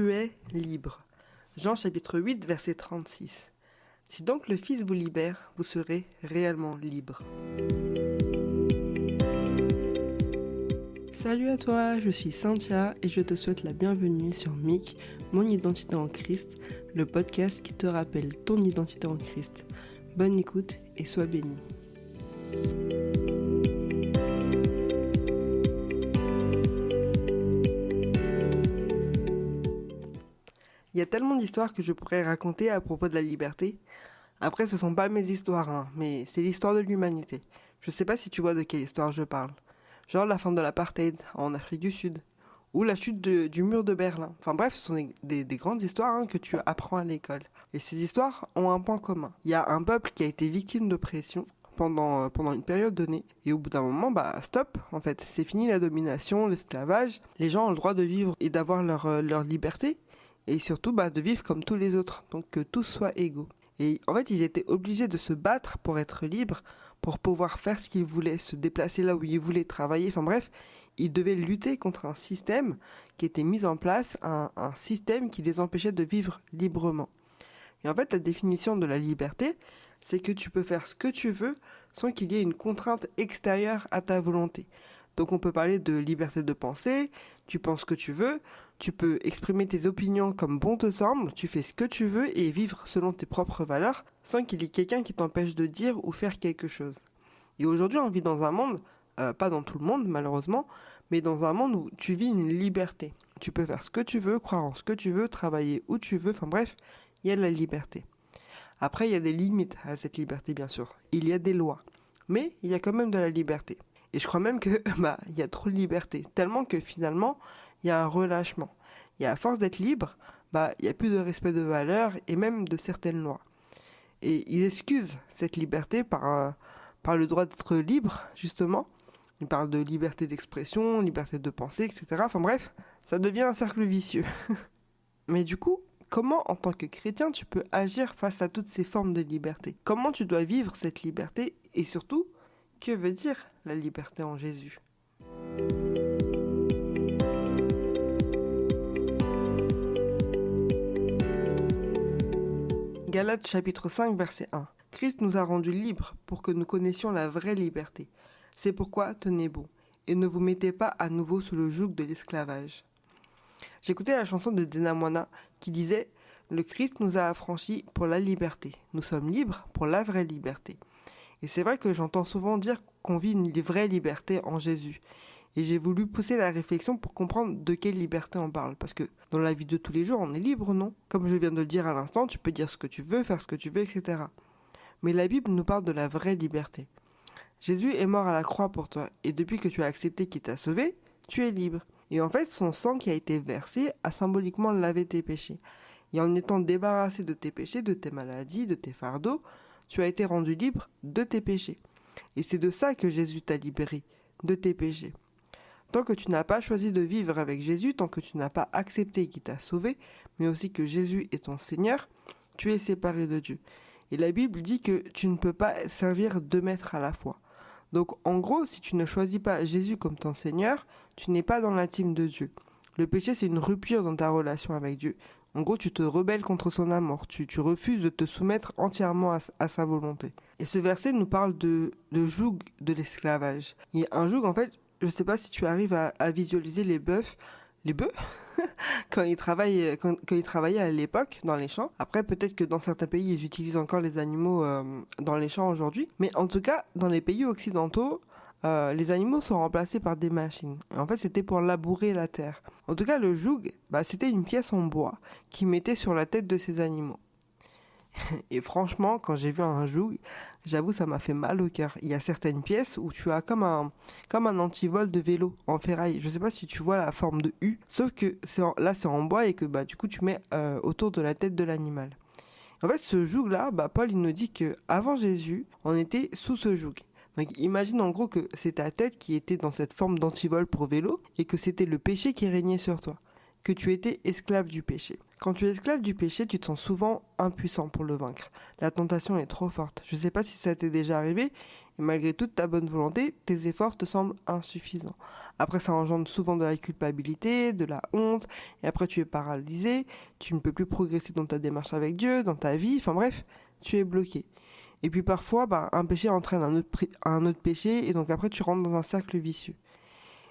Tu es libre. Jean chapitre 8 verset 36. Si donc le Fils vous libère, vous serez réellement libre. Salut à toi, je suis Cynthia et je te souhaite la bienvenue sur MIC, Mon Identité en Christ, le podcast qui te rappelle ton identité en Christ. Bonne écoute et sois béni. Il y a tellement d'histoires que je pourrais raconter à propos de la liberté. Après, ce sont pas mes histoires, mais c'est l'histoire de l'humanité. Je sais pas si tu vois de quelle histoire je parle. Genre la fin de l'apartheid en Afrique du Sud, ou la chute du mur de Berlin. Enfin bref, ce sont des grandes histoires que tu apprends à l'école. Et ces histoires ont un point commun. Il y a un peuple qui a été victime d'oppression pendant une période donnée. Et au bout d'un moment, stop, en fait. C'est fini la domination, l'esclavage. Les gens ont le droit de vivre et d'avoir leur liberté. Et surtout de vivre comme tous les autres, donc que tous soient égaux. Et en fait, ils étaient obligés de se battre pour être libres, pour pouvoir faire ce qu'ils voulaient, se déplacer là où ils voulaient, travailler, enfin bref, ils devaient lutter contre un système qui était mis en place, un système qui les empêchait de vivre librement. Et en fait, la définition de la liberté, c'est que tu peux faire ce que tu veux sans qu'il y ait une contrainte extérieure à ta volonté. Donc on peut parler de liberté de penser, tu penses ce que tu veux, tu peux exprimer tes opinions comme bon te semble, tu fais ce que tu veux et vivre selon tes propres valeurs sans qu'il y ait quelqu'un qui t'empêche de dire ou faire quelque chose. Et aujourd'hui on vit dans un monde, pas dans tout le monde malheureusement, mais dans un monde où tu vis une liberté. Tu peux faire ce que tu veux, croire en ce que tu veux, travailler où tu veux, enfin bref, il y a de la liberté. Après il y a des limites à cette liberté bien sûr, il y a des lois, mais il y a quand même de la liberté. Et je crois même que il y a trop de liberté, tellement que finalement, il y a un relâchement. Et à force d'être libre, il n'y a plus de respect de valeurs et même de certaines lois. Et ils excusent cette liberté par le droit d'être libre, justement. Ils parlent de liberté d'expression, liberté de penser, etc. Enfin bref, ça devient un cercle vicieux. Mais du coup, comment en tant que chrétien tu peux agir face à toutes ces formes de liberté ? Comment tu dois vivre cette liberté et surtout, que veut dire la liberté en Jésus ? Galates chapitre 5 verset 1. Christ nous a rendus libres pour que nous connaissions la vraie liberté. C'est pourquoi tenez bon et ne vous mettez pas à nouveau sous le joug de l'esclavage. J'écoutais la chanson de Dena Moana qui disait « Le Christ nous a affranchis pour la liberté. Nous sommes libres pour la vraie liberté. » Et c'est vrai que j'entends souvent dire qu'on vit une vraie liberté en Jésus. Et j'ai voulu pousser la réflexion pour comprendre de quelle liberté on parle. Parce que dans la vie de tous les jours, on est libre, non ? Comme je viens de le dire à l'instant, tu peux dire ce que tu veux, faire ce que tu veux, etc. Mais la Bible nous parle de la vraie liberté. Jésus est mort à la croix pour toi. Et depuis que tu as accepté qu'il t'a sauvé, tu es libre. Et en fait, son sang qui a été versé a symboliquement lavé tes péchés. Et en étant débarrassé de tes péchés, de tes maladies, de tes fardeaux, tu as été rendu libre de tes péchés. Et c'est de ça que Jésus t'a libéré, de tes péchés. Tant que tu n'as pas choisi de vivre avec Jésus, tant que tu n'as pas accepté qu'il t'a sauvé, mais aussi que Jésus est ton Seigneur, tu es séparé de Dieu. Et la Bible dit que tu ne peux pas servir 2 maîtres à la fois. Donc en gros, si tu ne choisis pas Jésus comme ton Seigneur, tu n'es pas dans la team de Dieu. Le péché, c'est une rupture dans ta relation avec Dieu. En gros, tu te rebelles contre son amour, tu refuses de te soumettre entièrement à sa volonté. Et ce verset nous parle de joug de l'esclavage. Et un joug, en fait, je ne sais pas si tu arrives à visualiser les bœufs quand ils travaillaient à l'époque dans les champs. Après, peut-être que dans certains pays, ils utilisent encore les animaux dans les champs aujourd'hui. Mais en tout cas, dans les pays occidentaux, les animaux sont remplacés par des machines. Et en fait, c'était pour labourer la terre. En tout cas, le joug, c'était une pièce en bois qu'ils mettaient sur la tête de ces animaux. Et franchement, quand j'ai vu un joug, j'avoue, ça m'a fait mal au cœur. Il y a certaines pièces où tu as comme un antivol de vélo en ferraille. Je sais pas si tu vois la forme de U, sauf que là c'est en bois et que du coup tu mets autour de la tête de l'animal. En fait, ce joug-là, Paul il nous dit que avant Jésus, on était sous ce joug. Donc imagine en gros que c'est ta tête qui était dans cette forme d'antivol pour vélo et que c'était le péché qui régnait sur toi. que tu étais esclave du péché. Quand tu es esclave du péché, tu te sens souvent impuissant pour le vaincre. La tentation est trop forte. Je ne sais pas si ça t'est déjà arrivé, et malgré toute ta bonne volonté, tes efforts te semblent insuffisants. Après, ça engendre souvent de la culpabilité, de la honte, et après tu es paralysé, tu ne peux plus progresser dans ta démarche avec Dieu, dans ta vie, enfin bref, tu es bloqué. Et puis parfois, un péché entraîne un autre péché, et donc après tu rentres dans un cercle vicieux.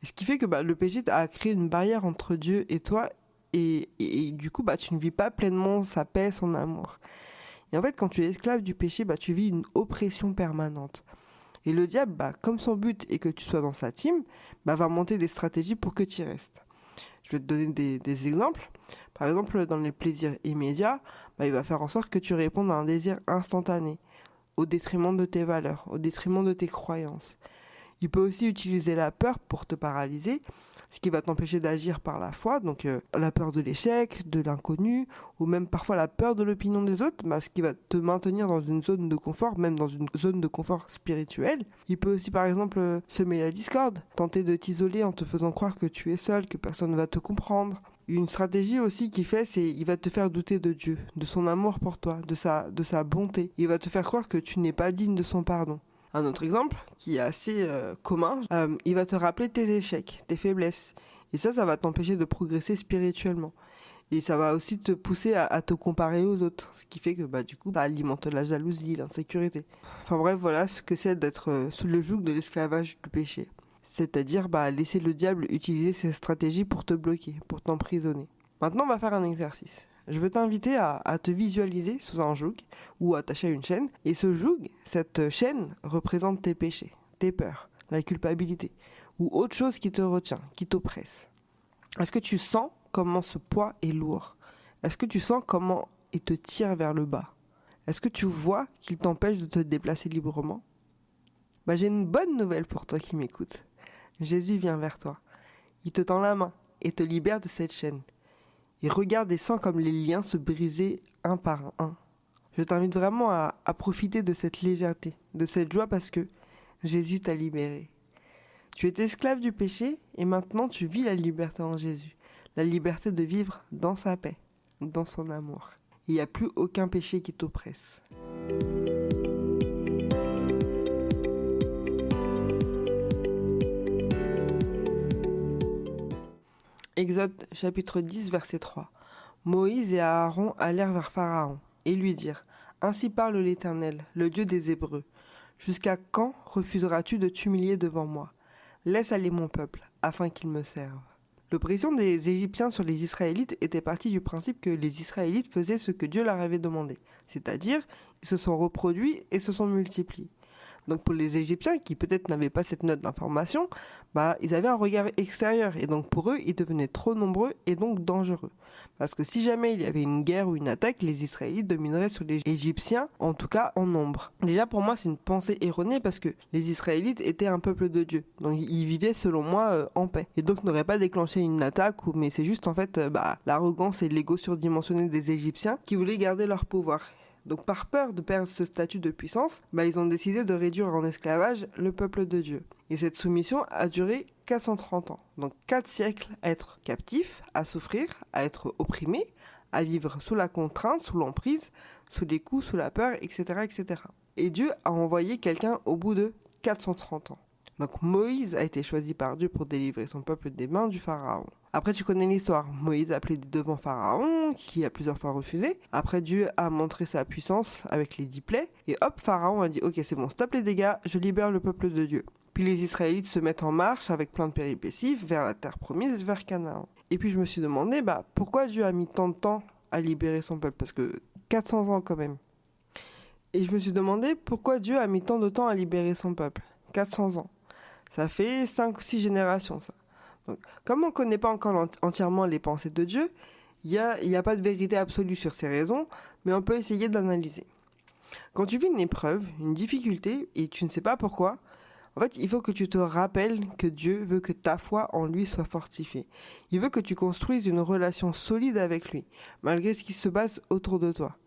Et ce qui fait que le péché a créé une barrière entre Dieu et toi, et du coup, tu ne vis pas pleinement sa paix, son amour. Et en fait, quand tu es esclave du péché, tu vis une oppression permanente. Et le diable, comme son but est que tu sois dans sa team, va monter des stratégies pour que tu y restes. Je vais te donner des exemples. Par exemple, dans les plaisirs immédiats, il va faire en sorte que tu répondes à un désir instantané, au détriment de tes valeurs, au détriment de tes croyances. Il peut aussi utiliser la peur pour te paralyser, ce qui va t'empêcher d'agir par la foi, donc la peur de l'échec, de l'inconnu, ou même parfois la peur de l'opinion des autres, ce qui va te maintenir dans une zone de confort, même dans une zone de confort spirituel. Il peut aussi par exemple semer la discorde, tenter de t'isoler en te faisant croire que tu es seul, que personne ne va te comprendre. Une stratégie aussi qu'il fait, c'est il va te faire douter de Dieu, de son amour pour toi, de sa bonté. Il va te faire croire que tu n'es pas digne de son pardon. Un autre exemple, qui est assez commun, il va te rappeler tes échecs, tes faiblesses. Et ça va t'empêcher de progresser spirituellement. Et ça va aussi te pousser à te comparer aux autres. Ce qui fait que du coup, ça alimente la jalousie, l'insécurité. Enfin bref, voilà ce que c'est d'être sous le joug de l'esclavage du péché. C'est-à-dire laisser le diable utiliser ses stratégies pour te bloquer, pour t'emprisonner. Maintenant, on va faire un exercice. Je veux t'inviter à te visualiser sous un joug ou attaché à une chaîne. Et ce joug, cette chaîne, représente tes péchés, tes peurs, la culpabilité ou autre chose qui te retient, qui t'oppresse. Est-ce que tu sens comment ce poids est lourd? Est-ce que tu sens comment il te tire vers le bas? Est-ce que tu vois qu'il t'empêche de te déplacer librement? J'ai une bonne nouvelle pour toi qui m'écoutes. Jésus vient vers toi. Il te tend la main et te libère de cette chaîne. Et regarde et sens comme les liens se brisaient un par un. Je t'invite vraiment à profiter de cette légèreté, de cette joie parce que Jésus t'a libéré. Tu étais esclave du péché et maintenant tu vis la liberté en Jésus. La liberté de vivre dans sa paix, dans son amour. Il n'y a plus aucun péché qui t'oppresse. Exode chapitre 10 verset 3. Moïse et Aaron allèrent vers Pharaon et lui dirent : Ainsi parle l'Éternel, le Dieu des Hébreux. Jusqu'à quand refuseras-tu de t'humilier devant moi ? Laisse aller mon peuple, afin qu'il me serve. L'oppression des Égyptiens sur les Israélites était partie du principe que les Israélites faisaient ce que Dieu leur avait demandé, c'est-à-dire ils se sont reproduits et se sont multipliés. Donc pour les Égyptiens qui peut-être n'avaient pas cette note d'information, ils avaient un regard extérieur et donc pour eux ils devenaient trop nombreux et donc dangereux. Parce que si jamais il y avait une guerre ou une attaque, les Israélites domineraient sur les Égyptiens, en tout cas en nombre. Déjà pour moi c'est une pensée erronée parce que les Israélites étaient un peuple de Dieu. Donc ils vivaient selon moi en paix. Et donc n'auraient pas déclenché une attaque, mais c'est juste en fait l'arrogance et l'ego surdimensionné des Égyptiens qui voulaient garder leur pouvoir. Donc par peur de perdre ce statut de puissance, ils ont décidé de réduire en esclavage le peuple de Dieu. Et cette soumission a duré 430 ans. Donc 4 siècles à être captif, à souffrir, à être opprimé, à vivre sous la contrainte, sous l'emprise, sous les coups, sous la peur, etc., etc. Et Dieu a envoyé quelqu'un au bout de 430 ans. Donc Moïse a été choisi par Dieu pour délivrer son peuple des mains du Pharaon. Après, tu connais l'histoire. Moïse a plaidé devant Pharaon, qui a plusieurs fois refusé. Après, Dieu a montré sa puissance avec les 10 plaies. Et hop, Pharaon a dit « Ok, c'est bon, stop les dégâts, je libère le peuple de Dieu. » Puis les Israélites se mettent en marche avec plein de péripéties vers la terre promise, vers Canaan. Et puis je me suis demandé pourquoi Dieu a mis tant de temps à libérer son peuple, parce que 400 ans quand même. Et je me suis demandé pourquoi Dieu a mis tant de temps à libérer son peuple. 400 ans. Ça fait 5 ou 6 générations ça. Donc, comme on ne connaît pas encore entièrement les pensées de Dieu, il n'y a pas de vérité absolue sur ces raisons, mais on peut essayer d'analyser. Quand tu vis une épreuve, une difficulté, et tu ne sais pas pourquoi, en fait, il faut que tu te rappelles que Dieu veut que ta foi en lui soit fortifiée. Il veut que tu construises une relation solide avec lui, malgré ce qui se passe autour de toi.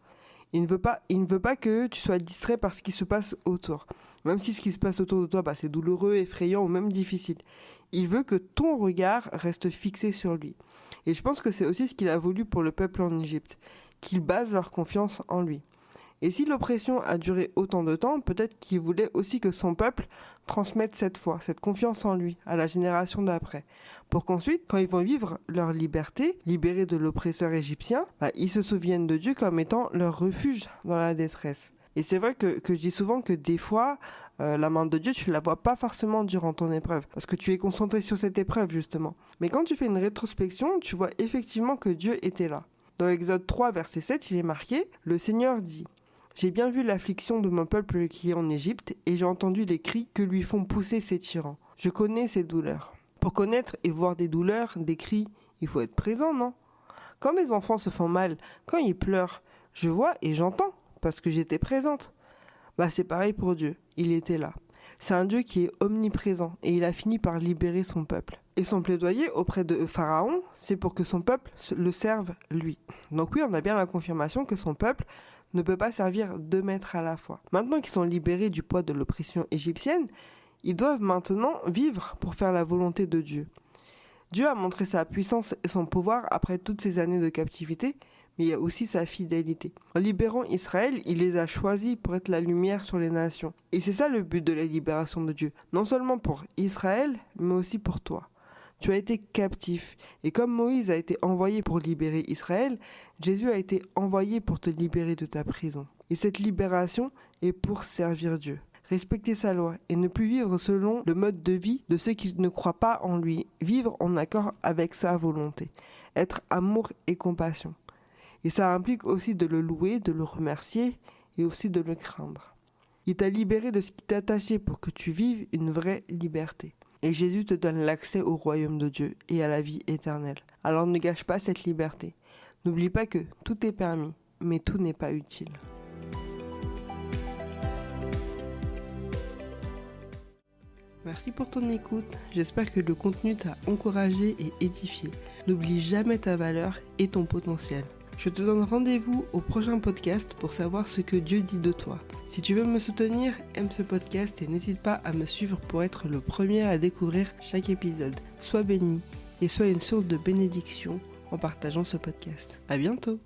Il ne veut pas que tu sois distrait par ce qui se passe autour. Même si ce qui se passe autour de toi, c'est douloureux, effrayant ou même difficile. Il veut que ton regard reste fixé sur lui. Et je pense que c'est aussi ce qu'il a voulu pour le peuple en Égypte, qu'ils basent leur confiance en lui. Et si l'oppression a duré autant de temps, peut-être qu'il voulait aussi que son peuple transmette cette foi, cette confiance en lui, à la génération d'après. Pour qu'ensuite, quand ils vont vivre leur liberté, libérés de l'oppresseur égyptien, ils se souviennent de Dieu comme étant leur refuge dans la détresse. Et c'est vrai que je dis souvent que des fois, la main de Dieu, tu ne la vois pas forcément durant ton épreuve, parce que tu es concentré sur cette épreuve, justement. Mais quand tu fais une rétrospection, tu vois effectivement que Dieu était là. Dans Exode 3, verset 7, il est marqué « Le Seigneur dit, j'ai bien vu l'affliction de mon peuple qui est en Égypte, et j'ai entendu les cris que lui font pousser ses tyrans. Je connais ses douleurs. » Pour connaître et voir des douleurs, des cris, il faut être présent, non ? Quand mes enfants se font mal, quand ils pleurent, je vois et j'entends, parce que j'étais présente. C'est pareil pour Dieu, il était là. C'est un Dieu qui est omniprésent et il a fini par libérer son peuple. Et son plaidoyer auprès de Pharaon, c'est pour que son peuple le serve lui. Donc oui, on a bien la confirmation que son peuple ne peut pas servir 2 maîtres à la fois. Maintenant qu'ils sont libérés du poids de l'oppression égyptienne, ils doivent maintenant vivre pour faire la volonté de Dieu. Dieu a montré sa puissance et son pouvoir après toutes ces années de captivité, mais il y a aussi sa fidélité. En libérant Israël, il les a choisis pour être la lumière sur les nations. Et c'est ça le but de la libération de Dieu. Non seulement pour Israël, mais aussi pour toi. Tu as été captif. Et comme Moïse a été envoyé pour libérer Israël, Jésus a été envoyé pour te libérer de ta prison. Et cette libération est pour servir Dieu. Respecter sa loi et ne plus vivre selon le mode de vie de ceux qui ne croient pas en lui. Vivre en accord avec sa volonté. Être amour et compassion. Et ça implique aussi de le louer, de le remercier et aussi de le craindre. Il t'a libéré de ce qui t'attachait pour que tu vives une vraie liberté. Et Jésus te donne l'accès au royaume de Dieu et à la vie éternelle. Alors ne gâche pas cette liberté. N'oublie pas que tout est permis, mais tout n'est pas utile. Merci pour ton écoute. J'espère que le contenu t'a encouragé et édifié. N'oublie jamais ta valeur et ton potentiel. Je te donne rendez-vous au prochain podcast pour savoir ce que Dieu dit de toi. Si tu veux me soutenir, aime ce podcast et n'hésite pas à me suivre pour être le premier à découvrir chaque épisode. Sois béni et sois une source de bénédiction en partageant ce podcast. À bientôt!